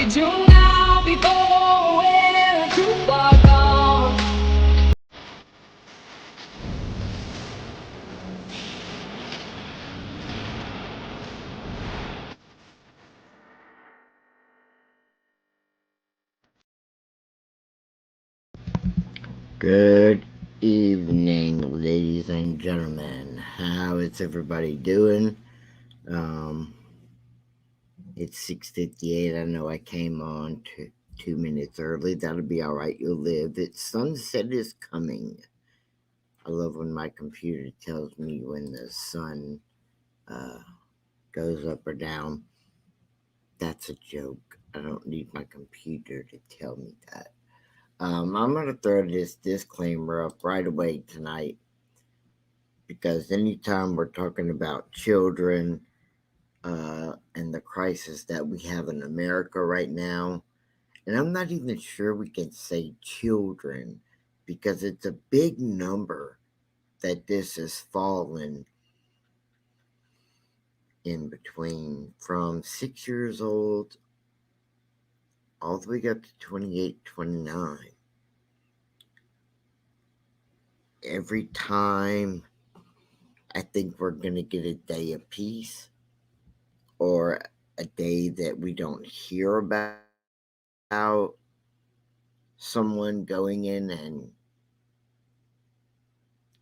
be juvenile before we're too far gone. Good evening, ladies and gentlemen. How is everybody doing? Um, it's 6:58. I know I came on 2 minutes early. That'll be all right. You'll live. It's sunset is coming. I love when my computer tells me when the sun uh, goes up or down. That's a joke. I don't need my computer to tell me that. I'm going to throw this disclaimer up right away tonight because anytime we're talking about children and the crisis that we have in America right now, and I'm not even sure we can say children because it's a big number that this has fallen in between from 6 years old all the way up to 28, 29. Every time I think we're going to get a day of peace or a day that we don't hear about someone going in and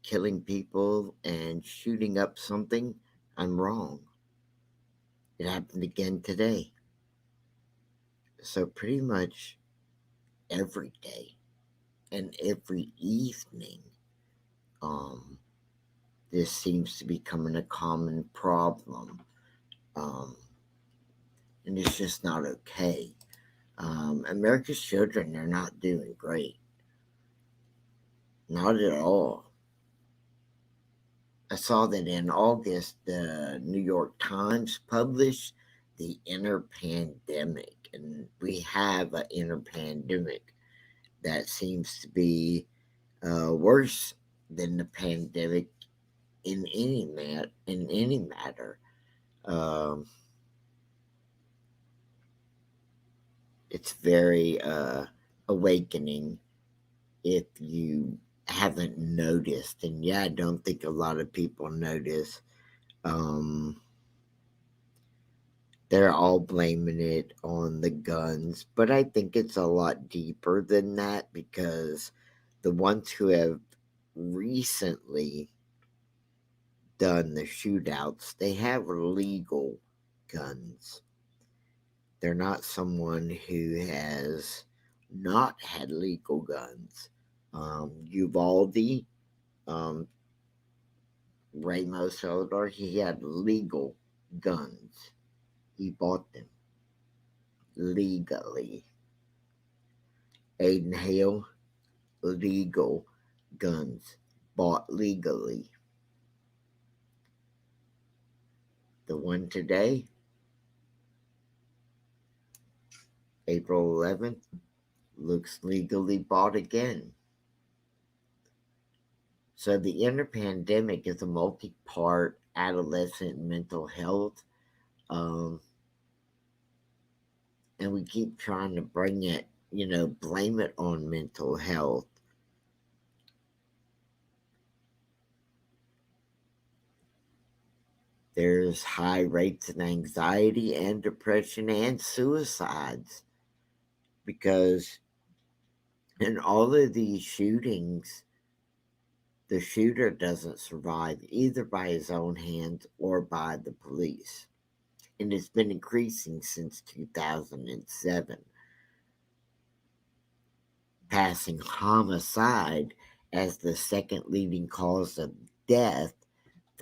killing people and shooting up something, I'm wrong. It happened again today. So, pretty much every day and every evening, um, this seems to be becoming a common problem. Um, and it's just not okay. America's children are not doing great. Not at all. I saw that in August, the New York Times published the inner pandemic, and we have an inner pandemic that seems to be worse than the pandemic in any matter. Um, it's very awakening if you haven't noticed, and yeah, I don't think a lot of people notice. Um, they're all blaming it on the guns, but I think it's a lot deeper than that because the ones who have recently done the shootouts, they have legal guns. They're not someone who has not had legal guns. Uvalde, um, Ramos Sodor, he had legal guns. He bought them legally. Aiden Hale, legal guns, bought legally. The one today, April 11th, looks legally bought again. So the inner pandemic is a multi-part adolescent mental health, um, and we keep trying to bring it, blame it on mental health. There's high rates of anxiety and depression and suicides because in all of these shootings, the shooter doesn't survive either by his own hands or by the police. And it's been increasing since 2007, passing homicide as the second leading cause of death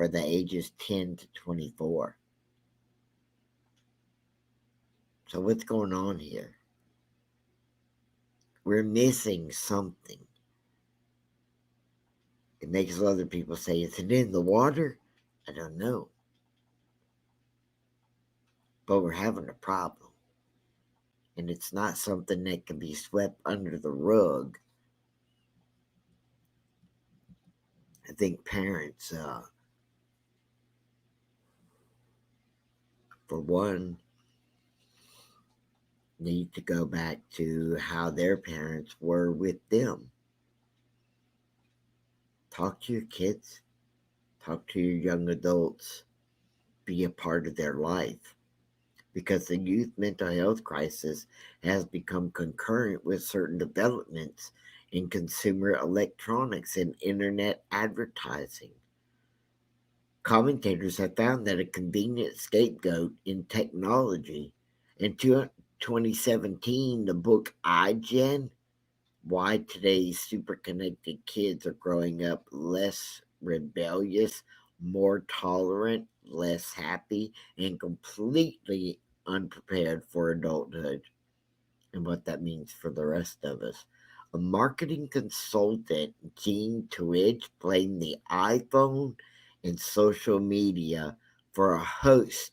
for the ages 10 to 24. So, what's going on here? We're missing something. It makes other people say, is it in the water? I don't know. But we're having a problem. And it's not something that can be swept under the rug. I think parents, for one, need to go back to how their parents were with them. Talk to your kids, talk to your young adults, be a part of their life. Because the youth mental health crisis has become concurrent with certain developments in consumer electronics and internet advertising. Commentators have found that a convenient scapegoat in technology. In 2017, the book iGen, Why Today's Superconnected Kids Are Growing Up Less Rebellious, More Tolerant, Less Happy, and Completely Unprepared for Adulthood, and what that means for the rest of us. A marketing consultant, Gene Twitch, blamed the iPhone and social media for a host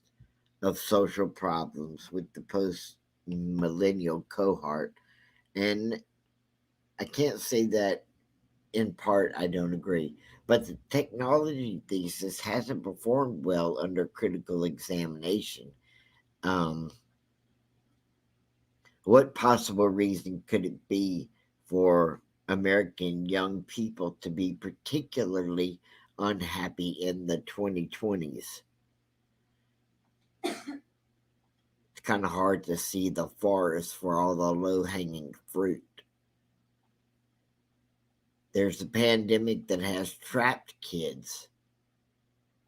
of social problems with the post millennial cohort. And I can't say that in part I don't agree, but the technology thesis hasn't performed well under critical examination. Um, What possible reason could it be for American young people to be particularly unhappy in the 2020s? It's kind of hard to see the forest for all the low hanging fruit. There's a pandemic that has trapped kids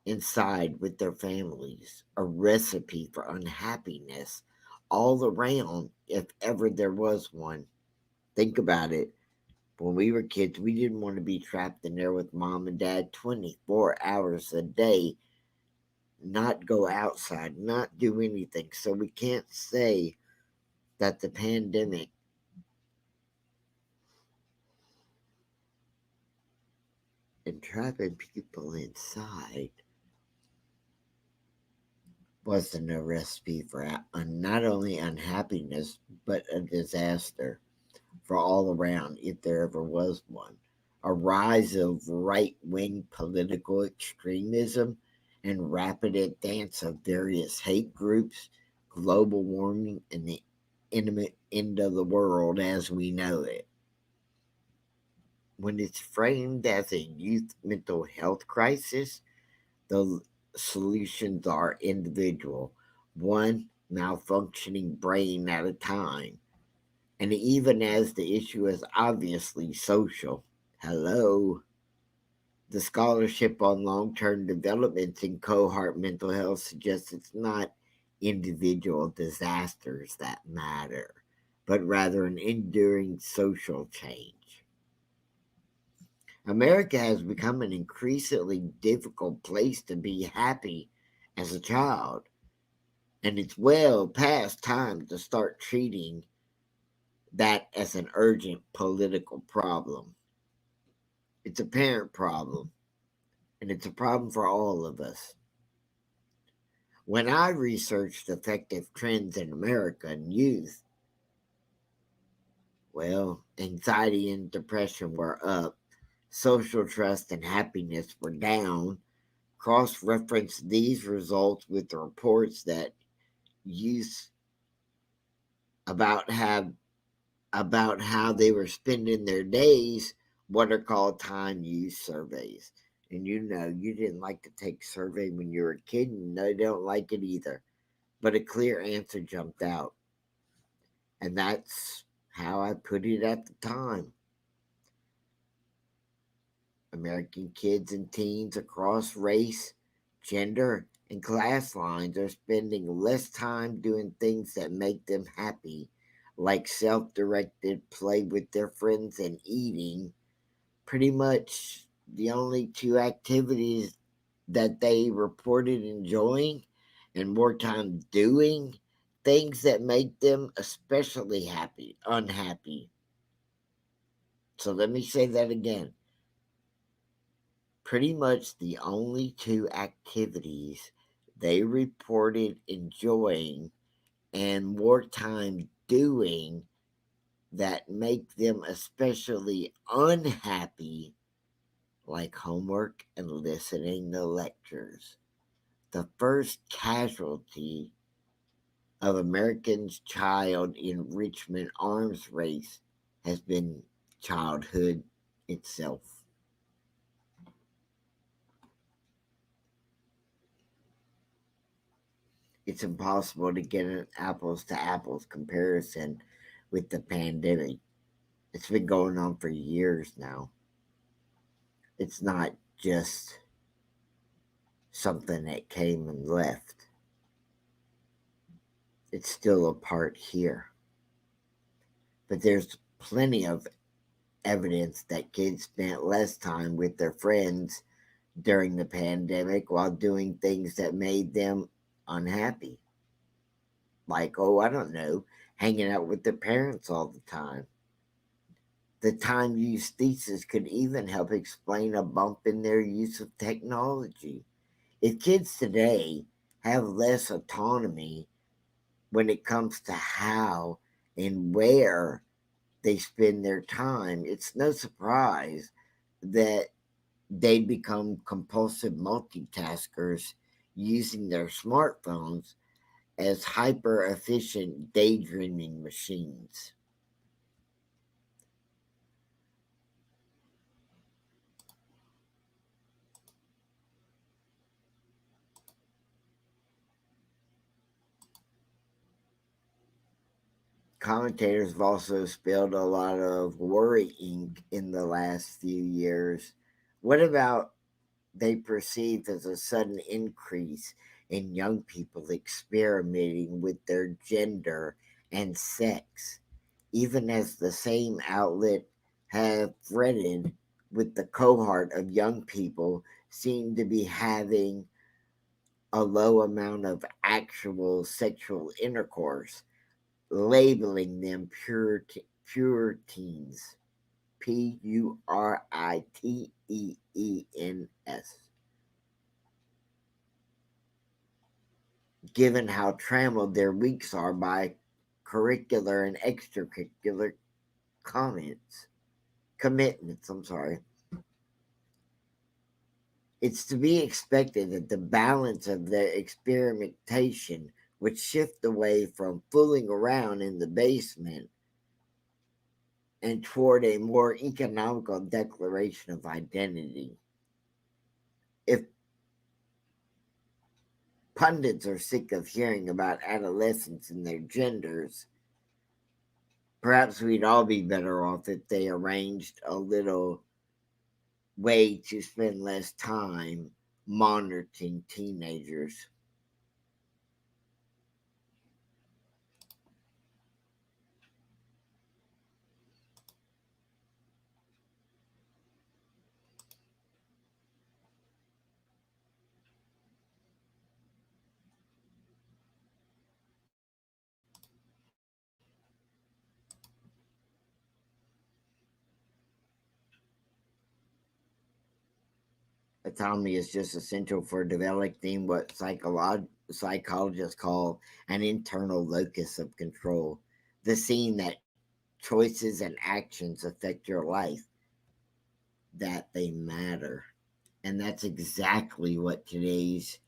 inside with their families, a recipe for unhappiness all around, if ever there was one. Think about it. When we were kids, we didn't want to be trapped in there with mom and dad 24 hours a day, not go outside, not do anything. So we can't say that the pandemic and trapping people inside wasn't a recipe for not only unhappiness, but a disaster for all around, if there ever was one. A rise of right wing political extremism and rapid advance of various hate groups, global warming, and the intimate end of the world as we know it. When it's framed as a youth mental health crisis, the solutions are individual, one malfunctioning brain at a time. And even as the issue is obviously social, hello, the scholarship on long term developments in cohort mental health suggests it's not individual disasters that matter, but rather an enduring social change. America has become an increasingly difficult place to be happy as a child, and it's well past time to start treating that as an urgent political problem. It's a parent problem, and it's a problem for all of us. When I researched effective trends in America and youth, well, anxiety and depression were up, social trust and happiness were down. Cross reference these results with the reports that youth about have about how they were spending their days, what are called time use surveys. And you didn't like to take survey when you were a kid, and I don't like it either. But a clear answer jumped out. And that's how I put it at the time. American kids and teens across race, gender, and class lines are spending less time doing things that make them happy, like self directed play with their friends and eating. Pretty much the only two activities that they reported enjoying, and more time doing things that make them especially unhappy. So let me say that again. Pretty much the only two activities they reported enjoying and more time doing that make them especially unhappy, like homework and listening to lectures. The first casualty of Americans' child enrichment arms race has been childhood itself. It's impossible to get an apples to apples comparison with the pandemic. It's been going on for years now. It's not just something that came and left, it's still a part here. But there's plenty of evidence that kids spent less time with their friends during the pandemic while doing things that made them unhappy. Like, oh, I don't know, hanging out with their parents all the time. The time use thesis could even help explain a bump in their use of technology. If kids today have less autonomy when it comes to how and where they spend their time, it's no surprise that they become compulsive multitaskers using their smartphones as hyper efficient daydreaming machines. Commentators have also spilled a lot of worry ink in the last few years. What about they perceived as a sudden increase in young people experimenting with their gender and sex, even as the same outlet have fretted with the cohort of young people seem to be having a low amount of actual sexual intercourse, labeling them pure teens. Puritteens. Given how trammeled their weeks are by curricular and extracurricular comments commitments. I'm sorry. It's to be expected that the balance of their experimentation would shift away from fooling around in the basement and toward a more economical declaration of identity. If pundits are sick of hearing about adolescents and their genders, perhaps we'd all be better off if they arranged a little way to spend less time monitoring teenagers. Autonomy is just essential for developing what psychologists call an internal locus of control, the seeing that choices and actions affect your life, that they matter. And that's exactly what today's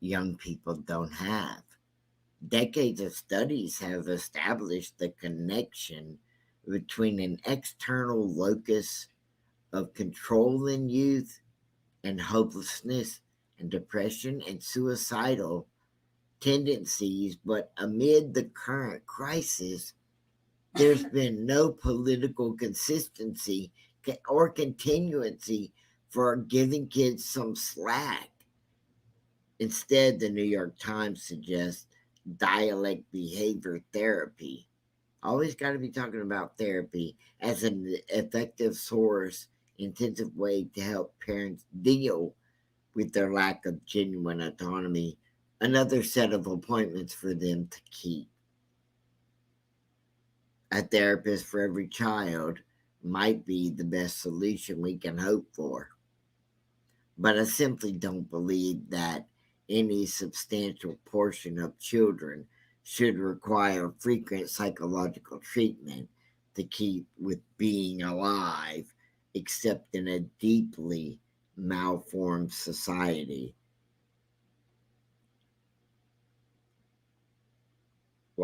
young people don't have. Decades of studies have established the connection between an external locus of control in youth and hopelessness and depression and suicidal tendencies. But amid the current crisis, there's been no political consistency or continuancy for giving kids some slack. Instead, the New York Times suggests dialect behavior therapy. Always got to be talking about therapy as an effective source, intensive way to help parents deal with their lack of genuine autonomy. Another set of appointments for them to keep. A therapist for every child might be the best solution we can hope for. But I simply don't believe that any substantial portion of children should require frequent psychological treatment to keep with being alive, except in a deeply malformed society.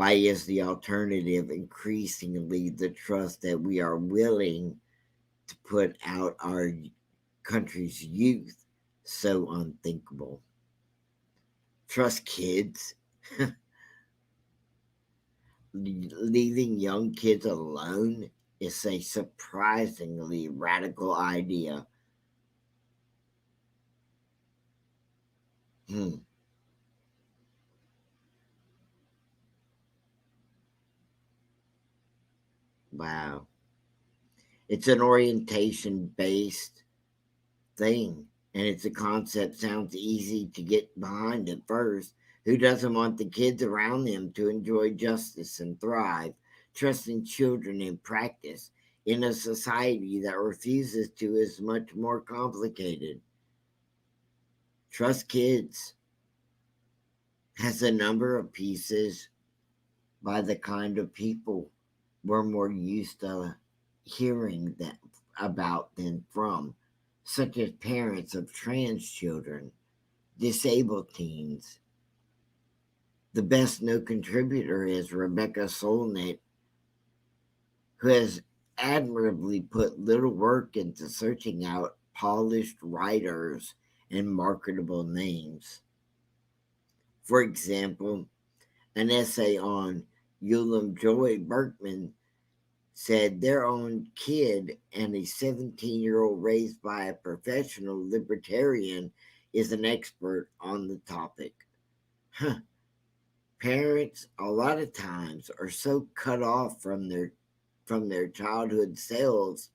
Why is the alternative increasingly the trust that we are willing to put out our country's youth so unthinkable? Trust kids. Leaving young kids alone is a surprisingly radical idea. Hmm. Wow. It's an orientation based thing, and it's a concept sounds easy to get behind at first. Who doesn't want the kids around them to enjoy justice and thrive? Trusting children in practice in a society that refuses to is much more complicated. Trust kids has a number of pieces by the kind of people we're more used to hearing that about than from, such as parents of trans children, disabled teens. The best no contributor is Rebecca Solnit, who has admirably put little work into searching out polished writers and marketable names. For example, an essay on Ulam Joy Berkman said their own kid and a 17-year-old raised by a professional libertarian is an expert on the topic. Huh. Parents a lot of times are so cut off from their childhood selves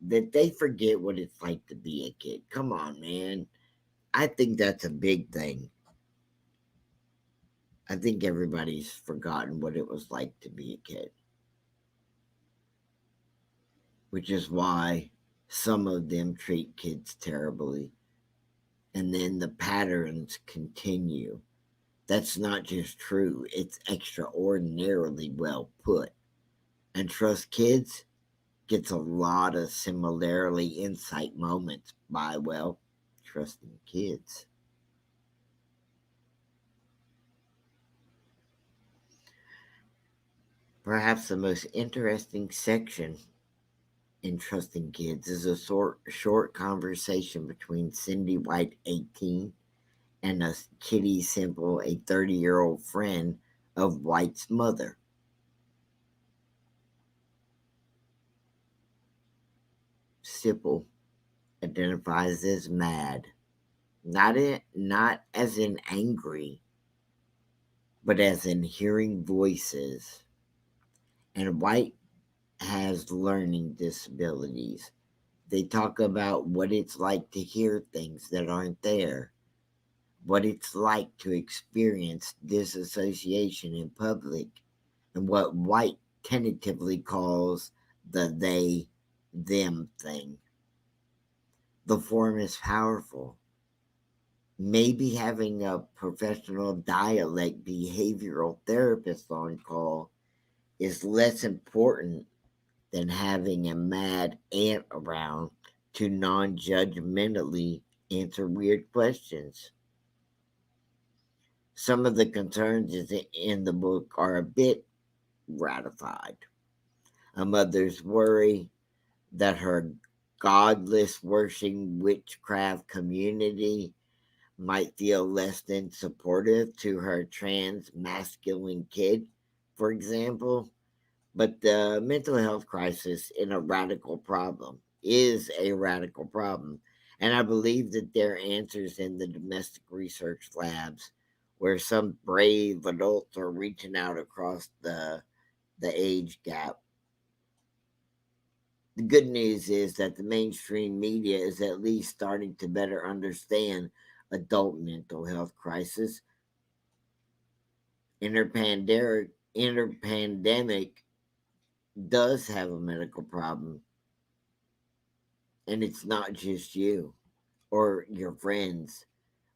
that they forget what it's like to be a kid. Come on, man. I think that's a big thing. I think everybody's forgotten what it was like to be a kid, which is why some of them treat kids terribly. And then the patterns continue. That's not just true, it's extraordinarily well put. And Trust Kids gets a lot of similarly insight moments by, well, trusting kids. Perhaps the most interesting section in Trusting Kids is a short conversation between Cindy White, 18, and a Kitty Simple, a 30-year-old friend of White's mother. Simple identifies as mad, not as in angry, but as in hearing voices. And White has learning disabilities. They talk about what it's like to hear things that aren't there, what it's like to experience disassociation in public, and what White tentatively calls the they them thing. The form is powerful. Maybe having a professional dialect behavioral therapist on call is less important than having a mad aunt around to non judgmentally answer weird questions. Some of the concerns in the book are a bit ratified. A mother's worry that her godless worshiping witchcraft community might feel less than supportive to her trans masculine kid, for example. But the mental health crisis in a radical problem is a radical problem. And I believe that there are answers in the domestic research labs where some brave adults are reaching out across the age gap. The good news is that the mainstream media is at least starting to better understand adult mental health crisis. Interpandemic does have a medical problem, and it's not just you or your friends.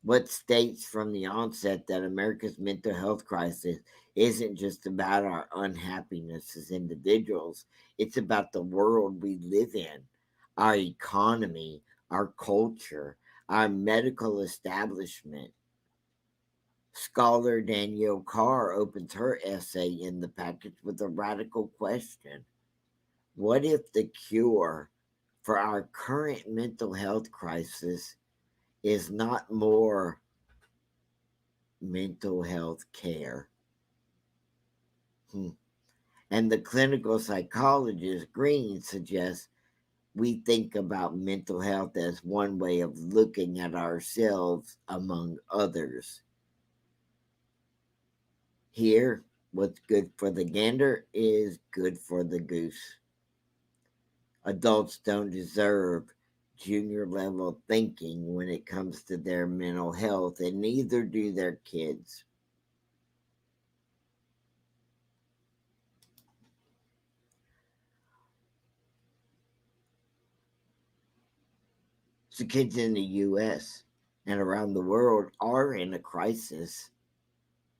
What states from the onset that America's mental health crisis isn't just about our unhappiness as individuals, it's about the world we live in, our economy, our culture, our medical establishment. Scholar Danielle Carr opens her essay in the package with a radical question. What if the cure for our current mental health crisis is not more mental health care? Hmm. And the clinical psychologist Green suggests we think about mental health as one way of looking at ourselves among others. Here, what's good for the gander is good for the goose. Adults don't deserve junior level thinking when it comes to their mental health, and neither do their kids. So, kids in the US and around the world are in a crisis,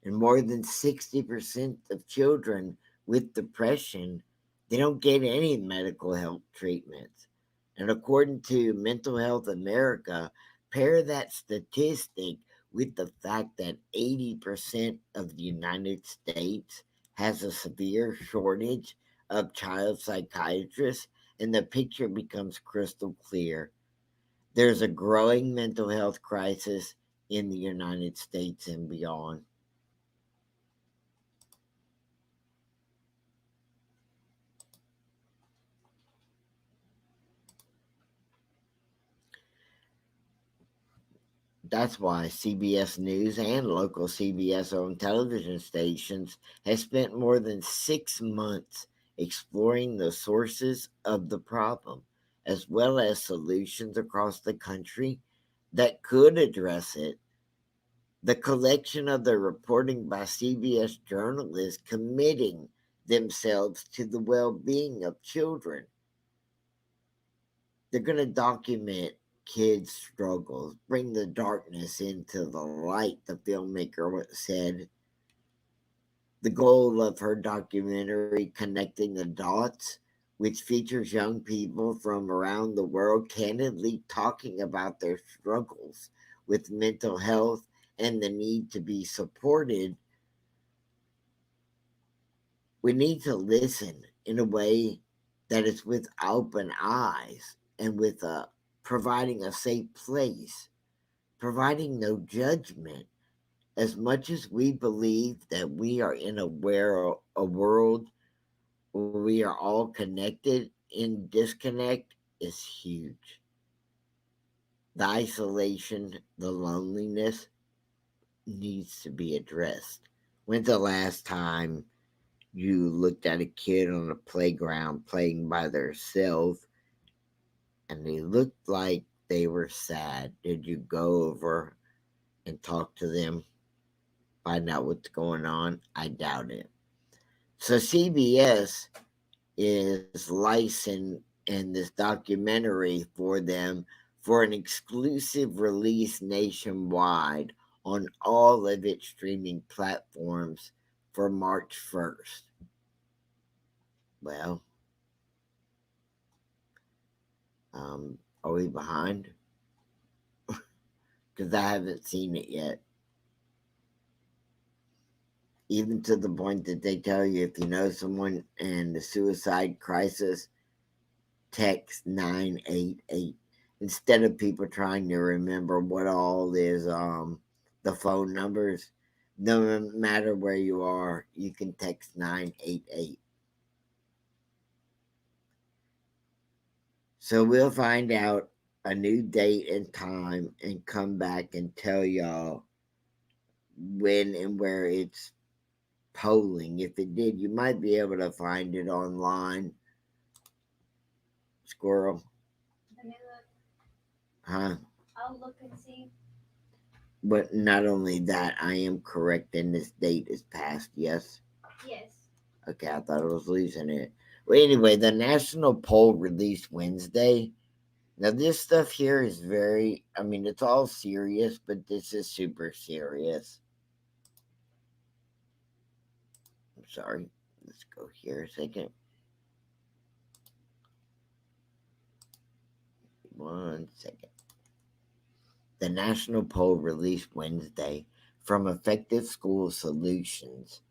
and more than 60% of children with depression, they don't get any medical health treatments. And according to Mental Health America, pair that statistic with the fact that 80% of the United States has a severe shortage of child psychiatrists, and the picture becomes crystal clear. There's a growing mental health crisis in the United States and beyond. That's why CBS News and local CBS owned television stations have spent more than 6 months exploring the sources of the problem, as well as solutions across the country that could address it. The collection of the reporting by CBS journalists committing themselves to the well being of children. They're going to document kids' struggles, bring the darkness into the light, the filmmaker said. The goal of her documentary, Connecting the Dots, which features young people from around the world candidly talking about their struggles with mental health and the need to be supported. We need to listen in a way that is with open eyes and with providing a safe place, providing no judgment. As much as we believe that we are in a world where we are all connected, in disconnect is huge. The isolation, the loneliness needs to be addressed. When's the last time you looked at a kid on a playground playing by themselves and they looked like they were sad? Did you go over and talk to them, find out what's going on? I doubt it. So CBS is licensed in this documentary for them for an exclusive release nationwide on all of its streaming platforms for March 1st. Well, are we behind? Because I haven't seen it yet. Even to the point that they tell you if you know someone in the suicide crisis, text 988 instead of people trying to remember what all is the phone numbers. No matter where you are, you can text 988. So we'll find out a new date and time and come back and tell y'all when and where it's polling. If it did, you might be able to find it online. Squirrel. Let me look. Huh? I'll look and see. But not only that, I am correct and this date is past, yes? Yes. Okay, I thought I was losing it. Well, anyway, the national poll released Wednesday. Now, this stuff here is very, I mean, it's all serious, but this is super serious. I'm sorry. Let's go here a second. One second. The national poll released Wednesday from Effective School Solutions,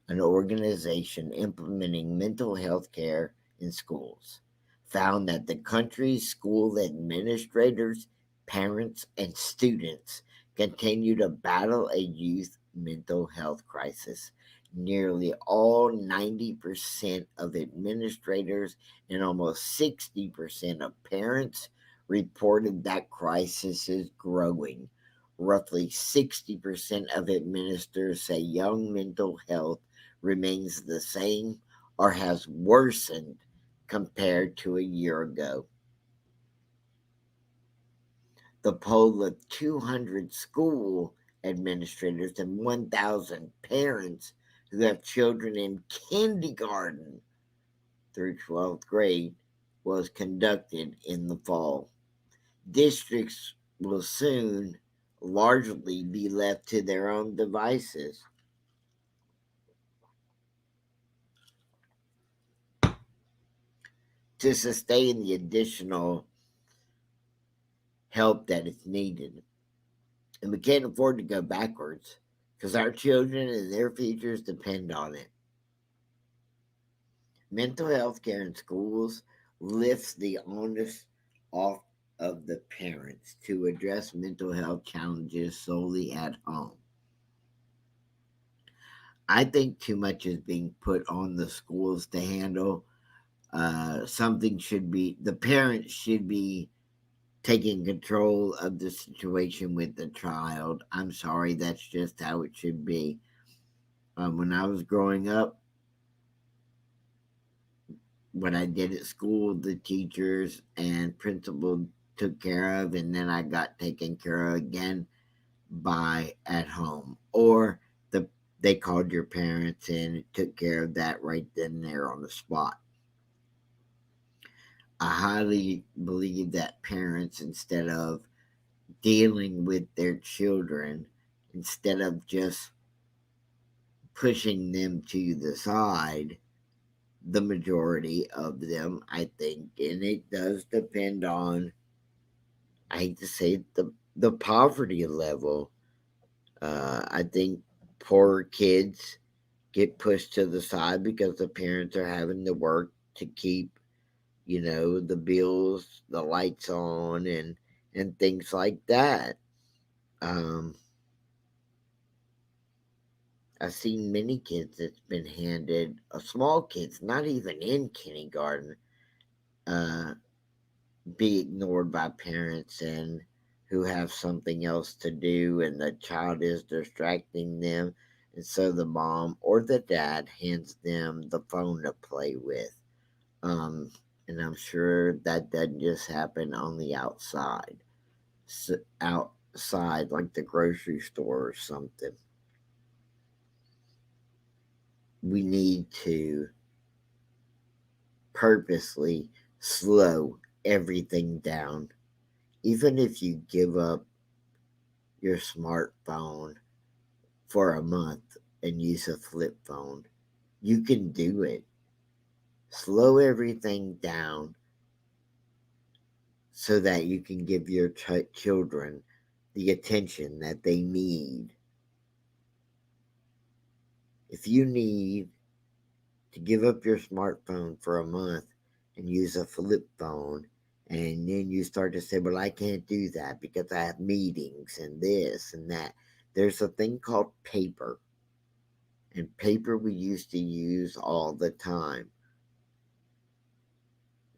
an organization implementing mental health care in schools, found that the country's school administrators, parents, and students continue to battle a youth mental health crisis. Nearly all 90% of administrators and almost 60% of parents reported that crisis is growing. Roughly 60% of administrators say young mental health remains the same or has worsened compared to a year ago. The poll of 200 school administrators and 1,000 parents who have children in kindergarten through 12th grade was conducted in the fall. Districts will soon largely be left to their own devices. To sustain the additional help that is needed. And we can't afford to go backwards because our children and their futures depend on it. Mental health care in schools lifts the onus off of the parents to address mental health challenges solely at home. I think too much is being put on the schools to handle. Something should be, the parents should be taking control of the situation with the child. I'm sorry, that's just how it should be. When I was growing up, what I did at school, the teachers and principal took care of, and then I got taken care of again by at home. Or they called your parents and took care of that right then and there on the spot. I highly believe that parents, instead of dealing with their children, instead of just pushing them to the side, the majority of them, I think, and it does depend on, I hate to say it, the poverty level. I think poor kids get pushed to the side because the parents are having to work to keep, the bills, the lights on, and things like that. Um, I've seen many kids that's been handed, small kids, not even in kindergarten, uh, be ignored by parents and who have something else to do, and the child is distracting them. And so the mom or the dad hands them the phone to play with. Um, and I'm sure that doesn't just happen on the outside, outside like the grocery store or something. We need to purposely slow everything down. Even if you give up your smartphone for a month and use a flip phone, you can do it. Slow everything down so that you can give your children the attention that they need. If you need to give up your smartphone for a month and use a flip phone, and then you start to say, well, I can't do that because I have meetings and this and that. There's a thing called paper, and paper we used to use all the time.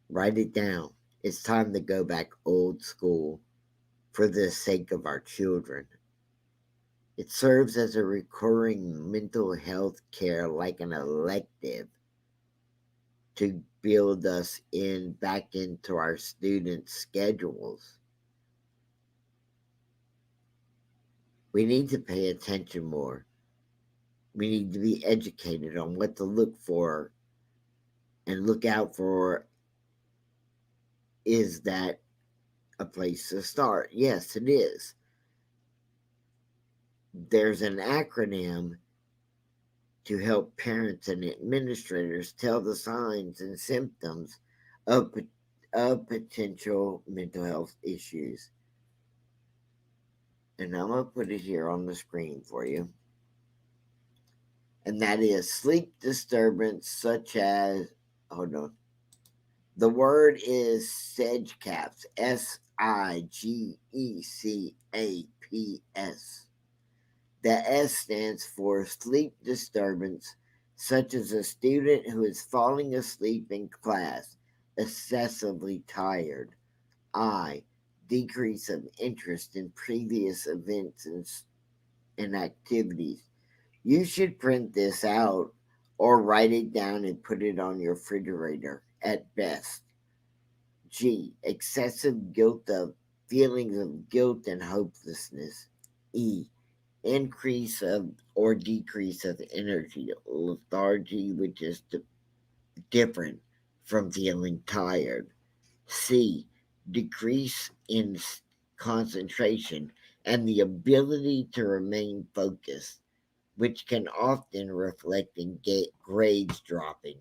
Write it down. It's time to go back old school for the sake of our children. It serves as a recurring mental health care like an elective to build us in back into our students' schedules. We need to pay attention more. We need to be educated on what to look for and look out for. Is that a place to start? Yes, it is. There's an acronym to help parents and administrators tell the signs and symptoms of, of potential mental health issues. and I'm going to put it here on the screen for you. And that is sleep disturbance, such as, hold on, the word is SIGECAPS, SIGECAPS. The S stands for sleep disturbance, such as a student who is falling asleep in class, excessively tired. I, decrease of interest in previous events and activities. You should print this out or write it down and put it on your refrigerator at best. G, excessive guilt of feelings of guilt and hopelessness. E, increase of or decrease of energy, lethargy, which is different from feeling tired. C, decrease in concentration and the ability to remain focused, which can often reflect in grades dropping.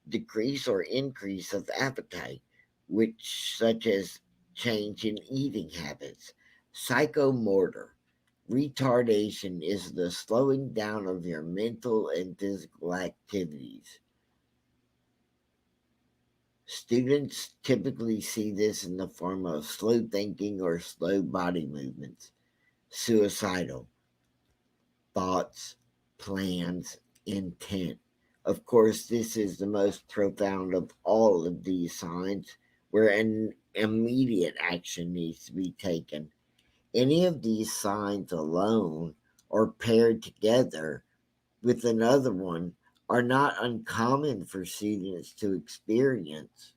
Decrease or increase of appetite, which such as change in eating habits. Psychomotor. Retardation is the slowing down of your mental and physical activities. Students typically see this in the form of slow thinking or slow body movements. Suicidal thoughts, plans, intent. Of course, this is the most profound of all of these signs where an immediate action needs to be taken. Any of these signs alone or paired together with another one are not uncommon for students to experience.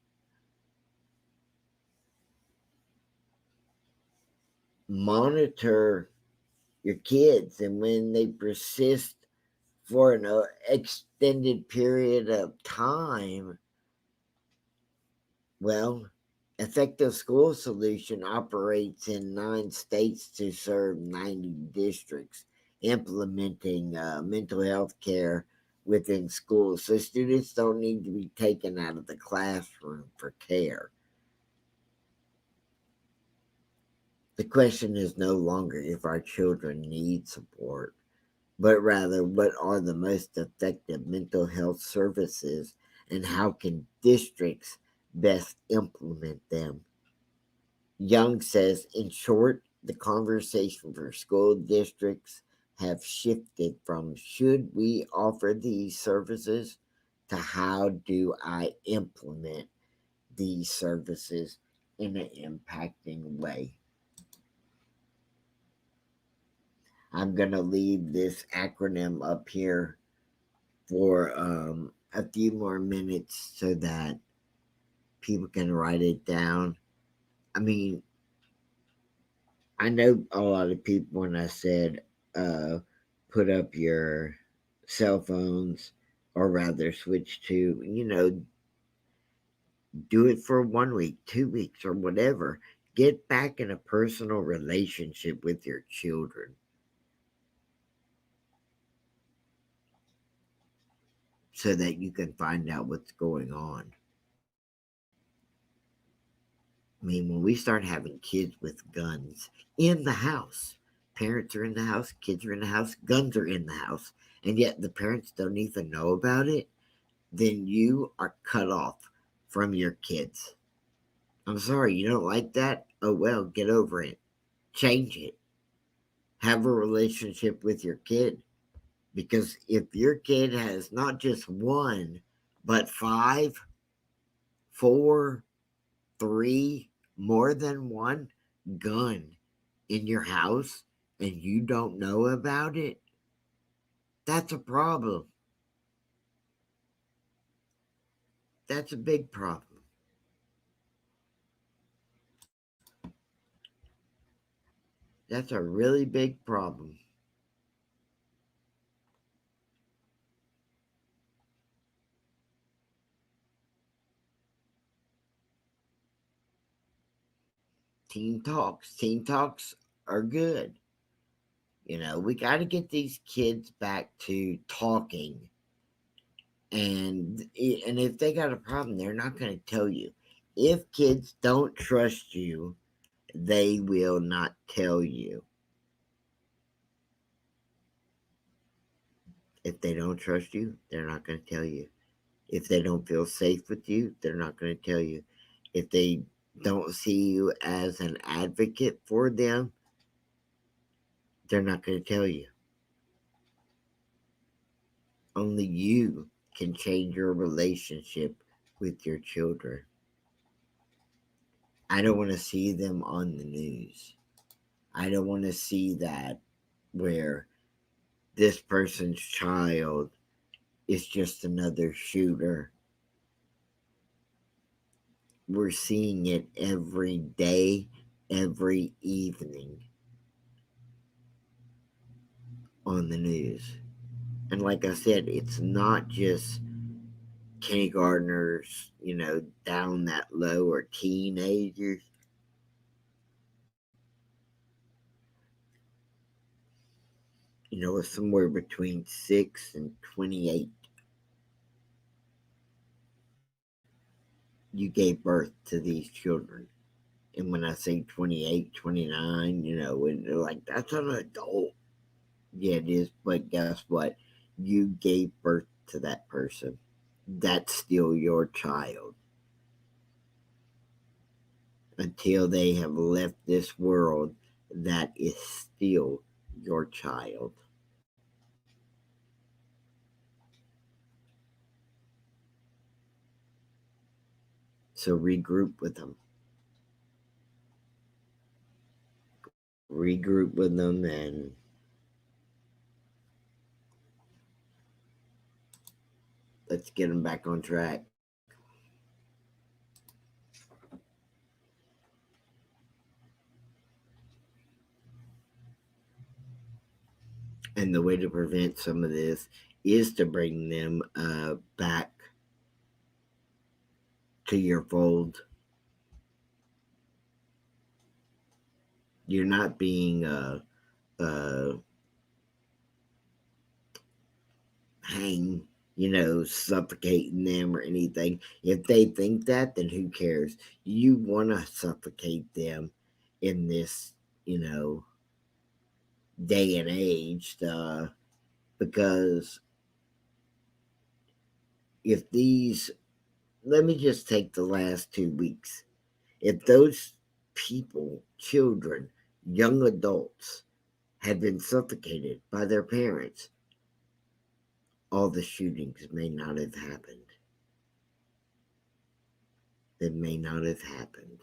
Monitor your kids, and when they persist for an extended period of time, well, Effective School Solution operates in 9 states to serve 90 districts, implementing mental health care within schools. So students don't need to be taken out of the classroom for care. The question is no longer if our children need support, but rather what are the most effective mental health services and how can districts best implement them. Young says, in short, the conversation for school districts have shifted from should we offer these services to how do I implement these services in an impacting way. I'm going to leave this acronym up here for a few more minutes so that people can write it down. I mean, I know a lot of people when I said put up your cell phones or rather switch to, do it for 1 week, 2 weeks, or whatever. Get back in a personal relationship with your children so that you can find out what's going on. I mean, when we start having kids with guns in the house, parents are in the house, kids are in the house, guns are in the house, and yet the parents don't even know about it, then you are cut off from your kids. I'm sorry, you don't like that? Oh well, get over it. Change it. Have a relationship with your kid. Because if your kid has not just one, but five, four, three, more than one gun in your house and you don't know about it, that's a problem. That's a big problem. That's a really big problem. Teen talks are good. We got to get these kids back to talking. And if they got a problem, they're not going to tell you. If kids don't trust you, they will not tell you. If they don't trust you, they're not going to tell you. If they don't feel safe with you, they're not going to tell you. If they don't see you as an advocate for them, they're not going to tell you. Only you can change your relationship with your children. I don't want to see them on the news. I don't want to see that where this person's child is just another shooter. We're seeing it every day, every evening on the news. And like I said, it's not just kindergartners, down that low or teenagers. It's somewhere between 6 and 28. You gave birth to these children. And when I say 28, 29, and they're like, that's an adult. Yeah, it is. But guess what? You gave birth to that person. That's still your child. Until they have left this world, that is still your child. So regroup with them. Regroup with them and let's get them back on track. And the way to prevent some of this is to bring them back to your fold. You're not being uh, hang, suffocating them or anything. If they think that, then who cares? You want to suffocate them in this, day and age, because if these, let me just take the last 2 weeks. If those people, children, young adults, had been suffocated by their parents, all the shootings may not have happened. They may not have happened.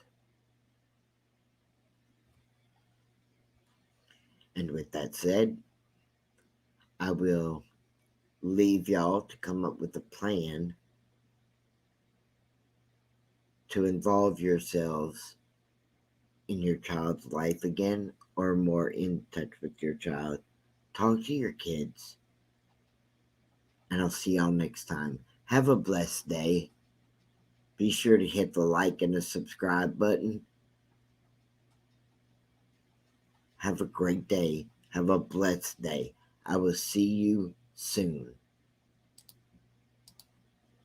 And with that said, I will leave y'all to come up with a plan to involve yourselves in your child's life again or more in touch with your child. Talk to your kids. And I'll see y'all next time. Have a blessed day. Be sure to hit the like and the subscribe button. Have a great day. Have a blessed day. I will see you soon.